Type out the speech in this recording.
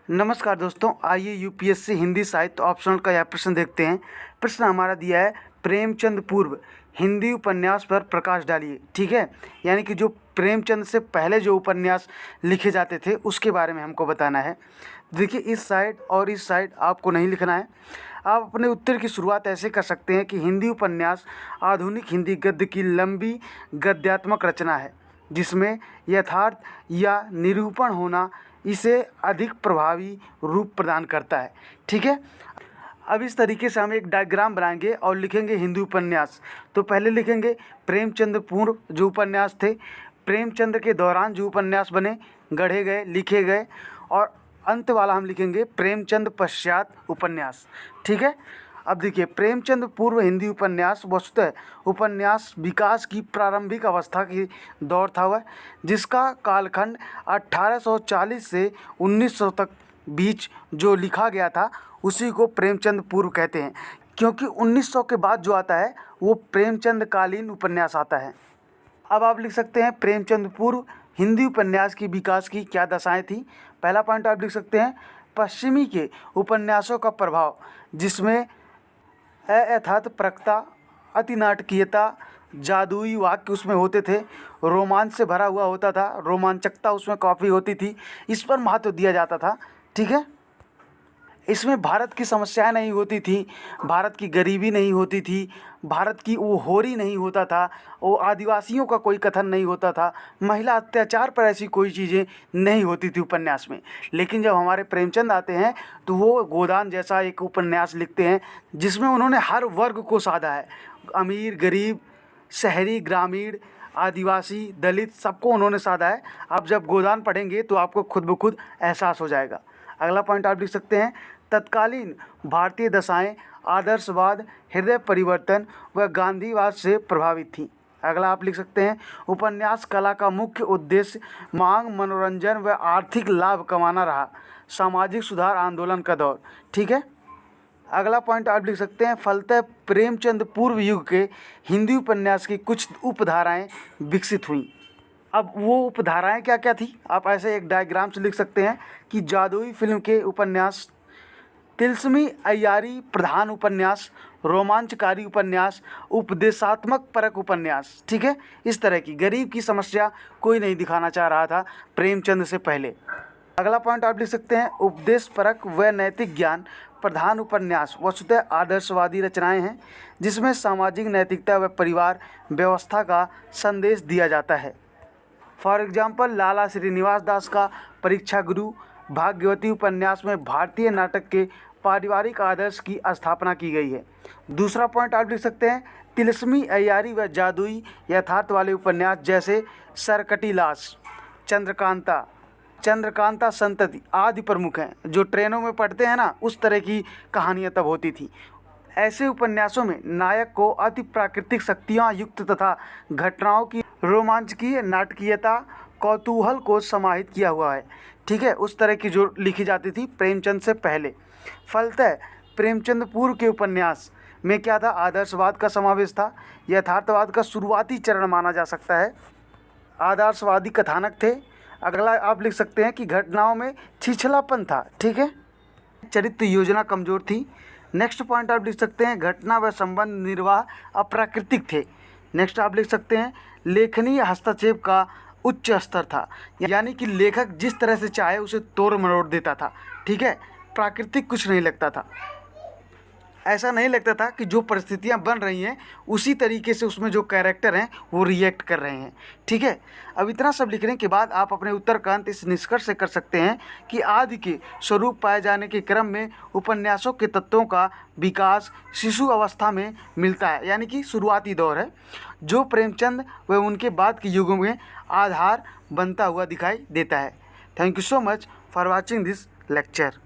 नमस्कार दोस्तों, आइए यूपीएससी हिंदी साहित्य ऑप्शनल का यह प्रश्न देखते हैं। प्रश्न हमारा दिया है, प्रेमचंद पूर्व हिंदी उपन्यास पर प्रकाश डालिए। ठीक है, यानी कि जो प्रेमचंद से पहले जो उपन्यास लिखे जाते थे उसके बारे में हमको बताना है। देखिए, इस साइड और इस साइड आपको नहीं लिखना है। आप अपने उत्तर की शुरुआत ऐसे कर सकते हैं कि हिंदी उपन्यास आधुनिक हिंदी गद्य की लंबी गद्यात्मक रचना है जिसमें यथार्थ या निरूपण होना इसे अधिक प्रभावी रूप प्रदान करता है। ठीक है, अब इस तरीके से हम एक डायग्राम बनाएंगे और लिखेंगे हिंदी उपन्यास। तो पहले लिखेंगे प्रेमचंद पूर्व जो उपन्यास थे, प्रेमचंद के दौरान जो उपन्यास बने, गढ़े गए, लिखे गए, और अंत वाला हम लिखेंगे प्रेमचंद पश्चात उपन्यास। ठीक है, अब देखिए, प्रेमचंद पूर्व हिंदी उपन्यास वस्तुतः उपन्यास विकास की प्रारंभिक अवस्था की दौर था वह, जिसका कालखंड 1840 से 1900 तक बीच जो लिखा गया था उसी को प्रेमचंद पूर्व कहते हैं, क्योंकि 1900 के बाद जो आता है वो प्रेमचंद कालीन उपन्यास आता है। अब आप लिख सकते हैं प्रेमचंद पूर्व हिंदी उपन्यास की विकास की क्या दशाएं थी। पहला पॉइंट आप लिख सकते हैं, पश्चिमी के उपन्यासों का प्रभाव, जिसमें अयथार्थपरकता, अति नाटकीयता, जादुई वाक्य उसमें होते थे, रोमांच से भरा हुआ होता था, रोमांचकता उसमें काफ़ी होती थी, इस पर महत्व दिया जाता था। ठीक है, इसमें भारत की समस्याएं नहीं होती थी, भारत की गरीबी नहीं होती थी, भारत की वो होरी नहीं होता था, वो आदिवासियों का कोई कथन नहीं होता था, महिला अत्याचार पर ऐसी कोई चीज़ें नहीं होती थी उपन्यास में। लेकिन जब हमारे प्रेमचंद आते हैं तो वो गोदान जैसा एक उपन्यास लिखते हैं जिसमें उन्होंने हर वर्ग को साधा है, अमीर गरीब, शहरी ग्रामीण, आदिवासी दलित, सबको उन्होंने साधा है। आप जब गोदान पढ़ेंगे तो आपको खुद ब खुद एहसास हो जाएगा। अगला पॉइंट आप लिख सकते हैं, तत्कालीन भारतीय दशाएं आदर्शवाद, हृदय परिवर्तन व गांधीवाद से प्रभावित थीं। अगला आप लिख सकते हैं, उपन्यास कला का मुख्य उद्देश्य मांग, मनोरंजन व आर्थिक लाभ कमाना रहा, सामाजिक सुधार आंदोलन का दौर। ठीक है, अगला पॉइंट आप लिख सकते हैं, फलतः प्रेमचंद पूर्व युग के हिंदी उपन्यास की कुछ उपधाराएं विकसित हुईं। अब वो उपधाराएं क्या क्या थी, आप ऐसे एक डायग्राम से लिख सकते हैं कि जादुई फिल्म के उपन्यास, तिलस्मी अय्यारी प्रधान उपन्यास, रोमांचकारी उपन्यास, उपदेशात्मक परक उपन्यास। ठीक है, इस तरह की गरीब की समस्या कोई नहीं दिखाना चाह रहा था प्रेमचंद से पहले। अगला पॉइंट आप लिख सकते हैं, उपदेश परक व नैतिक ज्ञान प्रधान उपन्यास वस्तुतः आदर्शवादी रचनाएं हैं जिसमें सामाजिक नैतिकता व परिवार व्यवस्था का संदेश दिया जाता है। फॉर एग्जाम्पल, लाला श्रीनिवास दास का परीक्षा गुरु, भाग्यवती उपन्यास में भारतीय नाटक के पारिवारिक आदर्श की स्थापना की गई है। दूसरा पॉइंट आप लिख सकते हैं, तिलस्मी अय्यारी व जादुई यथार्थ वाले उपन्यास जैसे सरकटीलास, चंद्रकांता, चंद्रकांता संतति आदि प्रमुख हैं। जो ट्रेनों में पढ़ते हैं ना, उस तरह की कहानियाँ तब होती थी। ऐसे उपन्यासों में नायक को अति प्राकृतिक शक्तियाँ युक्त तथा घटनाओं की रोमांचकीय नाटकीयता, कौतूहल को समाहित किया हुआ है। ठीक है, उस तरह की जो लिखी जाती थी प्रेमचंद से पहले। फलतः प्रेमचंद पूर्व के उपन्यास में क्या था, आदर्शवाद का समावेश था, यथार्थवाद का शुरुआती चरण माना जा सकता है, आदर्शवादी कथानक थे। अगला आप लिख सकते हैं कि घटनाओं में छिछलापन था। ठीक है, चरित्र योजना कमज़ोर थी। नेक्स्ट पॉइंट आप लिख सकते हैं, घटना व संबंध निर्वाह अप्राकृतिक थे। नेक्स्ट आप लिख सकते हैं, लेखनीय हस्तक्षेप का उच्च स्तर था, यानी कि लेखक जिस तरह से चाहे उसे तोड़ मरोड़ देता था। ठीक है, प्राकृतिक कुछ नहीं लगता था, ऐसा नहीं लगता था कि जो परिस्थितियां बन रही हैं उसी तरीके से उसमें जो कैरेक्टर हैं वो रिएक्ट कर रहे हैं। ठीक है, अब इतना सब लिखने के बाद आप अपने उत्तर का अंत इस निष्कर्ष से कर सकते हैं कि आदि के स्वरूप पाए जाने के क्रम में उपन्यासों के तत्वों का विकास शिशु अवस्था में मिलता है, यानी कि शुरुआती दौर है, जो प्रेमचंद व उनके बाद के युगों में आधार बनता हुआ दिखाई देता है। Thank you so much for watching this lecture.